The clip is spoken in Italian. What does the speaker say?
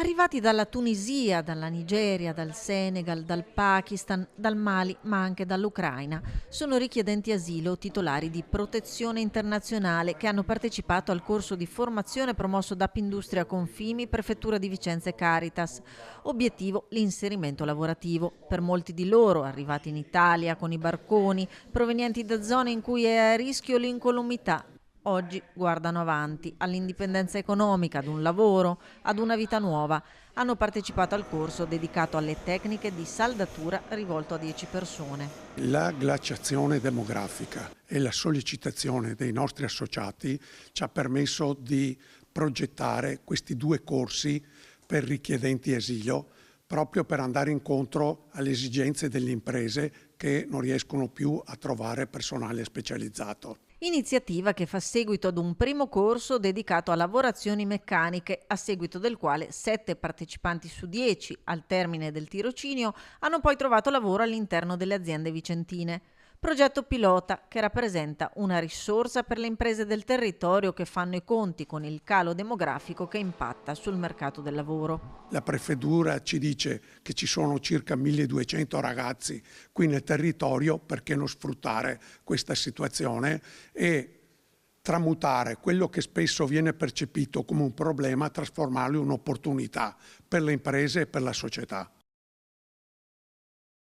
Arrivati dalla Tunisia, dalla Nigeria, dal Senegal, dal Pakistan, dal Mali, ma anche dall'Ucraina, sono richiedenti asilo titolari di protezione internazionale che hanno partecipato al corso di formazione promosso da Pindustria Confimi, Prefettura di Vicenza e Caritas. Obiettivo: l'inserimento lavorativo. Per molti di loro, arrivati in Italia con i barconi, provenienti da zone in cui è a rischio l'incolumità, oggi guardano avanti, all'indipendenza economica, ad un lavoro, ad una vita nuova. Hanno partecipato al corso dedicato alle tecniche di saldatura rivolto a 10 persone. La glaciazione demografica e la sollecitazione dei nostri associati ci ha permesso di progettare questi due corsi per richiedenti asilo, proprio per andare incontro alle esigenze delle imprese che non riescono più a trovare personale specializzato. Iniziativa che fa seguito ad un primo corso dedicato a lavorazioni meccaniche, a seguito del quale 7 partecipanti su 10, al termine del tirocinio, hanno poi trovato lavoro all'interno delle aziende vicentine. Progetto pilota che rappresenta una risorsa per le imprese del territorio che fanno i conti con il calo demografico che impatta sul mercato del lavoro. La prefettura ci dice che ci sono circa 1200 ragazzi qui nel territorio, perché non sfruttare questa situazione e tramutare quello che spesso viene percepito come un problema, trasformarlo in un'opportunità per le imprese e per la società.